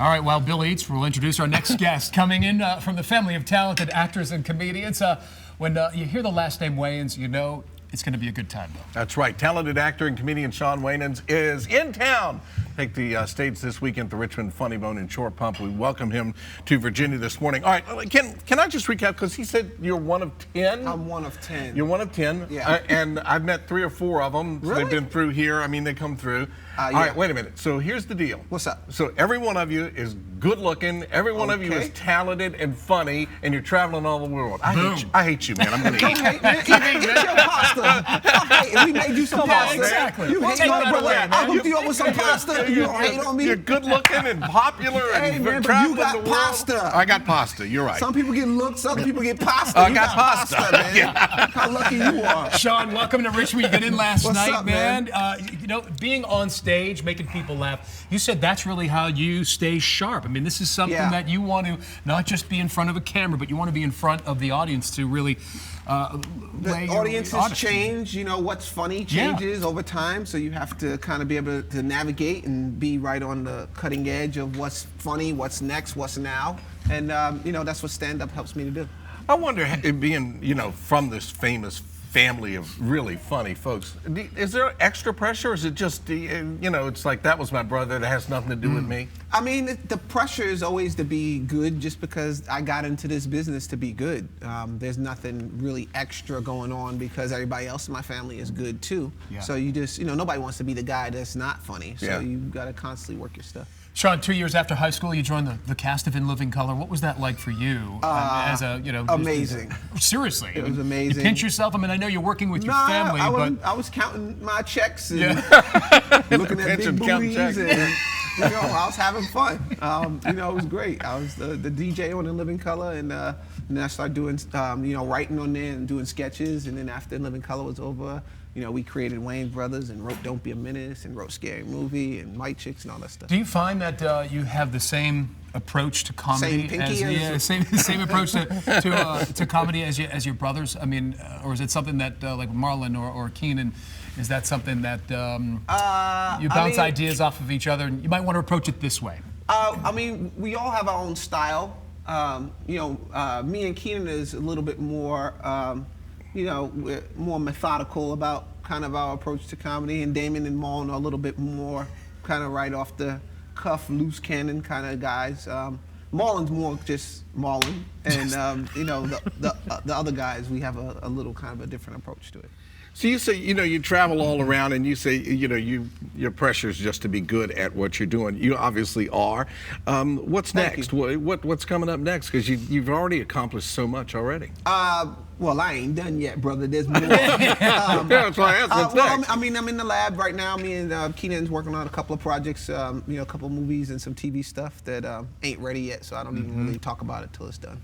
All right, while Bill eats, we'll introduce our next guest, coming in from the family of talented actors and comedians. When you hear the last name Wayans, you know it's going to be a good time, Bill. That's right. Talented actor and comedian Shawn Wayans is in town. Take the stage this weekend at the Richmond Funny Bone in Short Pump. We welcome him to Virginia this morning. All right, can I just recap? Because he said you're one of 10. I'm one of 10. You're one of 10. Yeah. And I've met 3 or 4 of them. Really? They've been through here. I mean, they come through. Yeah. All right, wait a minute. So here's the deal. What's up? So every one of you is good looking. Every one of you is talented and funny, and you're traveling all the world. I hate you, man. I'm going to eat. Eat your pasta. We made you some pasta. Exactly. You hate my brother. I hooked you up with some pasta. You don't hate on me. You're good looking and popular and man, but traveling you got the world. pasta. I got pasta. You're right. Some people get looks, other people get pasta. I You got pasta. man. Yeah. How lucky you are. Shawn, welcome to Richmond. You got in last What's night, up, man? You know, being on stage, making people laugh, you said that's really how you stay sharp. I mean, this is something that you want to not just be in front of a camera, but you want to be in front of the audience to really The audiences change. You know, what's funny changes over time, so you have to kind of be able to navigate and be right on the cutting edge of what's funny, what's next, what's now. And, you know, that's what stand-up helps me to do. I wonder, being, you know, from this famous family of really funny folks, is there extra pressure, or is it just, you know, it's like, that was my brother, that has nothing to do with me? I mean, the pressure is always to be good, just because I got into this business to be good. There's nothing really extra going on because everybody else in my family is good too. Yeah. So you just, you know, nobody wants to be the guy that's not funny. So you got to constantly work your stuff. Shawn, 2 years after high school, you joined the cast of In Living Color. What was that like for you? As a, you know, amazing. Seriously, it was amazing. You pinch yourself. I mean, I know you're working with your family, but I was counting my checks and looking at big booties, and you know, I was having fun. You know, it was great. I was the DJ on In Living Color, and then I started doing, you know, writing on there and doing sketches. And then after In Living Color was over, you know, we created Wayans Brothers and wrote Don't Be a Menace and wrote Scary Movie and White Chicks and all that stuff. Do you find that you have the same approach to comedy? Same approach to comedy as your brothers? I mean, or is it something that like Marlon or Keenan, is that something that you bounce ideas off of each other, and you might want to approach it this way? I mean, we all have our own style. You know, me and Keenan is a little bit more. You know, we're more methodical about kind of our approach to comedy, and Damon and Marlon are a little bit more kind of right off the cuff, loose cannon kind of guys. Marlon's more just Marlon, and you know, the other guys, we have a little kind of a different approach to it. So you say, you know, you travel all around, and you say, you know, your pressure is just to be good at what you're doing. You obviously are. What's next? What's coming up next? Because you've already accomplished so much already. Well, I ain't done yet, brother. There's more. Yeah, that's why I asked. What's next? I mean, I'm in the lab right now. Me and Keenan's working on a couple of projects, you know, a couple of movies and some TV stuff that ain't ready yet, so I don't even really talk about it till it's done.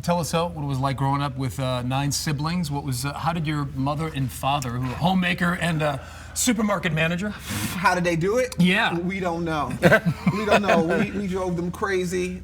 Tell us what it was like growing up with 9 siblings. How did your mother and father, who were a homemaker and a supermarket manager? How did they do it? Yeah. We don't know. We don't know. We drove them crazy.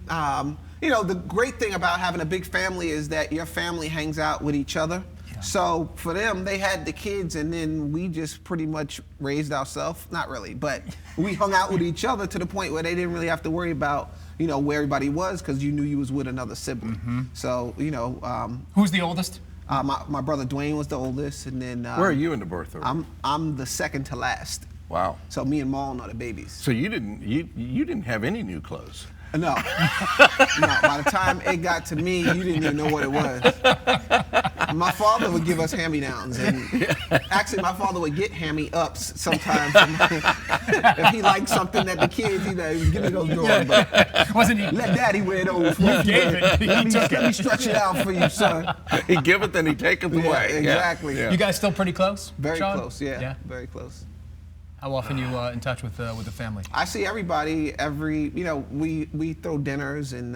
You know, the great thing about having a big family is that your family hangs out with each other. Yeah. So for them, they had the kids, and then we just pretty much raised ourselves. Not really, but we hung out with each other to the point where they didn't really have to worry about, you know, where everybody was, because you knew you was with another sibling. So, you know. Who's the oldest? My brother Dwayne was the oldest, and then. Where are you in the birth order? I'm the second to last. Wow. So me and Marlon are the babies. So you didn't have any new clothes. No. No. By the time it got to me, you didn't even know what it was. My father would give us hand-me-downs, and actually my father would get hand-me-ups sometimes. If he liked something that the kids, you know, he would give me those drawers, but wasn't he? Let Daddy wear those. You gave it. Let me stretch it out for you, son. He give it, then he take it away. Exactly. Yeah. You guys still pretty close? Very Shawn? close. Yeah. Very close. How often you in touch with the family? I see everybody you know, we throw dinners and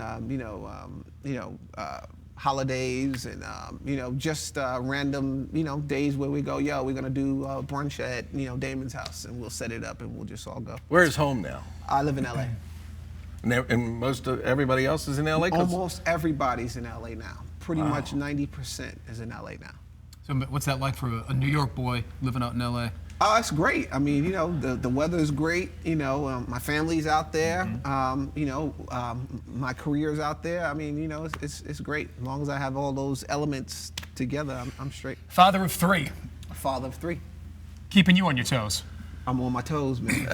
holidays and you know, just random, you know, days where we go, yo, we're gonna do brunch at, you know, Damon's house, and we'll set it up and we'll just all go. Where's home now? I live in LA. And most of everybody else is in LA? Almost everybody's in LA now. Pretty much 90% is in LA now. So what's that like for a New York boy living out in LA? Oh, it's great. I mean, you know, the weather is great. You know, my family's out there. You know, my career's out there. I mean, you know, it's great. As long as I have all those elements together, I'm straight. Father of 3. Father of 3. Keeping you on your toes. I'm on my toes, man.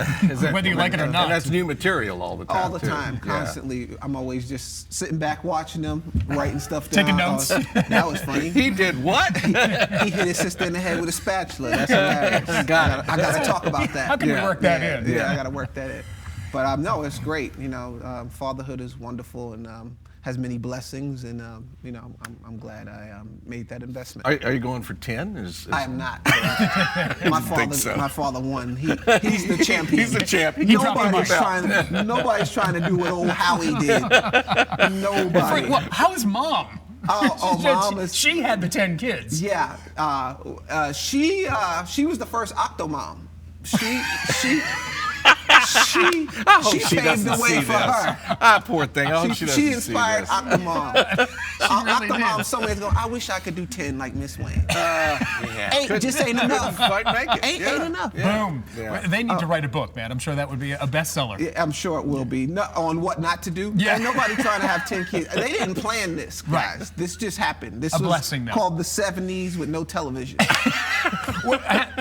Whether you like it or not. And that's new material all the time. All the time, constantly. I'm always just sitting back watching them, writing stuff down. Taking notes. That was funny. He did what? He hit his sister in the head with a spatula. That's hilarious. I got to talk about that. How can we work that in? Yeah, I got to work that in. But no, it's great. You know, fatherhood is wonderful and has many blessings, and you know, I'm glad I made that investment. Are you going for 10? I am not. So. My father won. He's the champion. He's the champion. Nobody's trying to do what old Howie did. Nobody. Well, how is Mom? Mom she had the 10 kids. Yeah. She was the first octomom. She paved the way for her. Ah, poor thing. I hope she doesn't She inspired see this. Octomom. Really Octomom did. so many ago, I wish I could do 10 like Miss Wayne. Eight just ain't enough. Quite make it. Ain't enough. Boom. Yeah. They need to write a book, man. I'm sure that would be a bestseller. Yeah, I'm sure it will be. On what not to do. Yeah. Ain't nobody trying to have 10 kids. They didn't plan this, guys. Right. This just happened. This A was blessing, though. called the 70s with no television.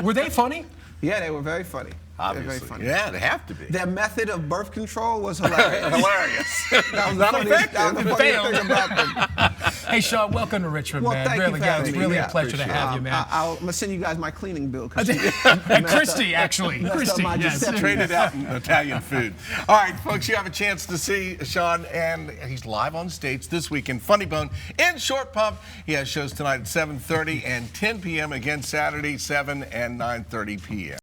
Were they funny? Yeah, they were very funny. Obviously. Very funny. Yeah, they have to be. Their method of birth control was hilarious. Hilarious. That was Not the funniest, effective. that was the funniest thing about them. Hey, Shawn, welcome to Richmond, Well, man. thank Really, you for having it's me. really Yeah, a pleasure to have you, man. I'm gonna send you guys my cleaning bill. And And Christy, actually. Christy, my yes. Giuseppe. Traded out in Italian food. All right, folks, you have a chance to see Shawn, and he's live on stage this week in Funny Bone in Short Pump. He has shows tonight at 7:30 and 10 p.m. again Saturday, 7 and 9:30 p.m.